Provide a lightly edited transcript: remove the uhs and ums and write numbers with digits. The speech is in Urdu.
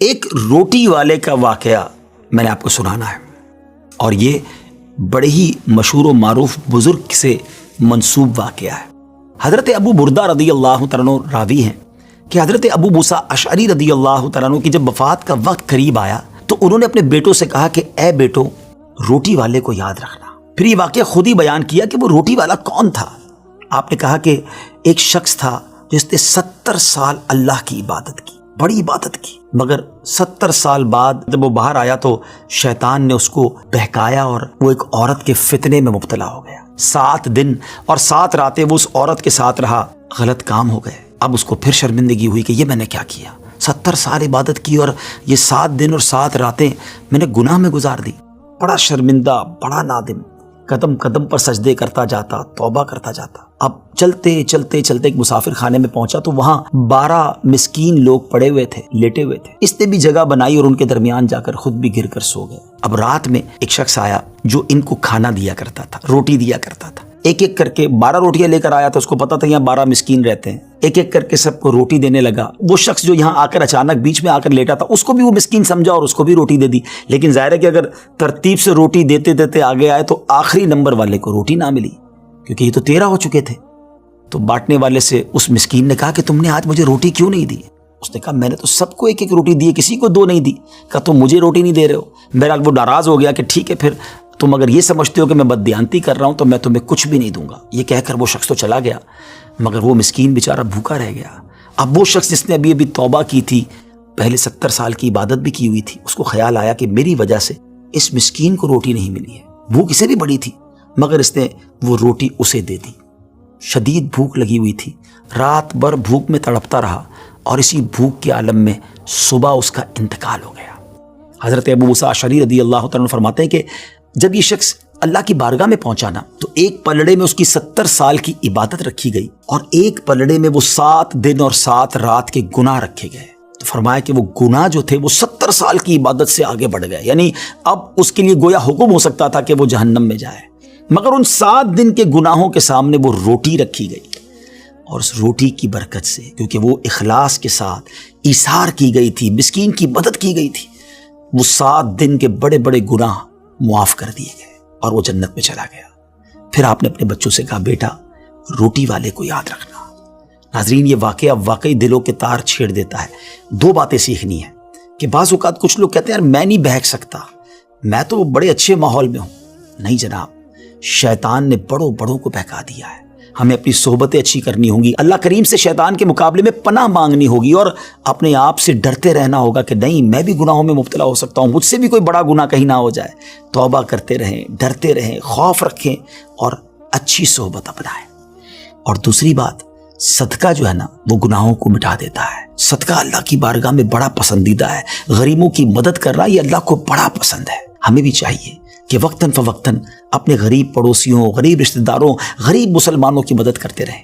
ایک روٹی والے کا واقعہ میں نے آپ کو سنانا ہے، اور یہ بڑے ہی مشہور و معروف بزرگ سے منسوب واقعہ ہے۔ حضرت ابو بردہ رضی اللہ تعالیٰ عنہ راوی ہیں کہ حضرت ابو موسیٰ اشعری رضی اللہ تعالیٰ عنہ کی جب وفات کا وقت قریب آیا تو انہوں نے اپنے بیٹوں سے کہا کہ اے بیٹو، روٹی والے کو یاد رکھنا۔ پھر یہ واقعہ خود ہی بیان کیا کہ وہ روٹی والا کون تھا۔ آپ نے کہا کہ ایک شخص تھا جس نے 70 سال اللہ کی عبادت کی، بڑی عبادت کی، مگر 70 سال بعد جب وہ باہر آیا تو شیطان نے اس کو بہکایا اور وہ ایک عورت کے فتنے میں مبتلا ہو گیا۔ 7 دن اور 7 راتیں وہ اس عورت کے ساتھ رہا، غلط کام ہو گئے۔ اب اس کو پھر شرمندگی ہوئی کہ یہ میں نے کیا کیا، 70 سال عبادت کی اور یہ 7 دن اور 7 راتیں میں نے گناہ میں گزار دی۔ بڑا شرمندہ، بڑا نادم، قدم قدم پر سجدے کرتا جاتا، توبہ کرتا جاتا۔ اب چلتے چلتے چلتے ایک مسافر خانے میں پہنچا تو وہاں 12 مسکین لوگ پڑے ہوئے تھے، لیٹے ہوئے تھے۔ اس نے بھی جگہ بنائی اور ان کے درمیان جا کر خود بھی گر کر سو گئے۔ اب رات میں ایک شخص آیا جو ان کو کھانا دیا کرتا تھا، روٹی دیا کرتا تھا۔ ایک ایک کر کے 12 روٹیاں لے کر آیا تھا، اس کو پتا تھا یہاں 12 مسکین رہتے ہیں۔ ایک ایک کر کے سب کو روٹی دینے لگا۔ وہ شخص جو یہاں آ کر اچانک بیچ میں آ کر لیٹا تھا، اس کو بھی وہ مسکین سمجھا اور اس کو بھی روٹی دے دی۔ لیکن ظاہر ہے کہ اگر ترتیب سے روٹی دیتے دیتے آگے آئے تو آخری نمبر والے کو روٹی نہ ملی، کیونکہ یہ تو 13 ہو چکے تھے۔ تو بانٹنے والے سے اس مسکین نے کہا کہ تم نے آج مجھے روٹی کیوں نہیں دی؟ اس نے کہا میں نے تو سب کو ایک ایک روٹی دی، کسی کو 2 نہیں دی۔ کہا تم مجھے روٹی نہیں دے رہے ہو؟ بہرحال وہ ناراض ہو گیا کہ ٹھیک ہے، پھر تم اگر یہ سمجھتے ہو کہ میں بددیانتی کر رہا ہوں تو میں تمہیں کچھ بھی نہیں دوں گا۔ یہ کہہ کر وہ شخص تو چلا گیا، مگر وہ مسکین بیچارہ بھوکا رہ گیا۔ اب وہ شخص جس نے ابھی توبہ کی تھی، پہلے 70 سال کی عبادت بھی کی ہوئی تھی، اس کو خیال آیا کہ میری وجہ سے اس مسکین کو روٹی نہیں ملی ہے۔ بھوک اسے بھی بڑی تھی، مگر اس نے وہ روٹی اسے دے دی۔ شدید بھوک لگی ہوئی تھی، رات بھر بھوک میں تڑپتا رہا اور اسی بھوک کے عالم میں صبح اس کا انتقال ہو گیا۔ حضرت ابو موسیٰ اشعری رضی اللہ تعالیٰ عنہ فرماتے ہیں کہ جب یہ شخص اللہ کی بارگاہ میں پہنچا نا تو ایک پلڑے میں اس کی 70 سال کی عبادت رکھی گئی اور ایک پلڑے میں وہ 7 دن اور 7 رات کے گناہ رکھے گئے۔ تو فرمایا کہ وہ گناہ جو تھے وہ 70 سال کی عبادت سے آگے بڑھ گئے، یعنی اب اس کے لیے گویا حکم ہو سکتا تھا کہ وہ جہنم میں جائے، مگر ان 7 دن کے گناہوں کے سامنے وہ روٹی رکھی گئی، اور اس روٹی کی برکت سے، کیونکہ وہ اخلاص کے ساتھ ایثار کی گئی تھی، مسکین کی مدد کی گئی تھی، وہ 7 دن کے بڑے بڑے گناہ معاف کر دیے گئے اور وہ جنت میں چلا گیا۔ پھر آپ نے اپنے بچوں سے کہا بیٹا روٹی والے کو یاد رکھنا۔ ناظرین، یہ واقعہ واقعی دلوں کے تار چھیڑ دیتا ہے۔ 2 باتیں سیکھنی ہیں کہ بعض اوقات کچھ لوگ کہتے ہیں یار میں نہیں بہک سکتا، میں تو بڑے اچھے ماحول میں ہوں۔ نہیں جناب، شیطان نے بڑوں کو بہکا دیا ہے۔ ہمیں اپنی صحبتیں اچھی کرنی ہوں گی، اللہ کریم سے شیطان کے مقابلے میں پناہ مانگنی ہوگی اور اپنے آپ سے ڈرتے رہنا ہوگا کہ نہیں، میں بھی گناہوں میں مبتلا ہو سکتا ہوں، مجھ سے بھی کوئی بڑا گناہ کہیں نہ ہو جائے۔ توبہ کرتے رہیں، ڈرتے رہیں، خوف رکھیں اور اچھی صحبت اپنائیں۔ اور دوسری بات، صدقہ جو ہے نا وہ گناہوں کو مٹا دیتا ہے۔ صدقہ اللہ کی بارگاہ میں بڑا پسندیدہ ہے، غریبوں کی مدد کرنا یہ اللہ کو بڑا پسند ہے۔ ہمیں بھی چاہیے کہ وقتاً فوقتاً اپنے غریب پڑوسیوں، غریب رشتہ داروں، غریب مسلمانوں کی مدد کرتے رہیں۔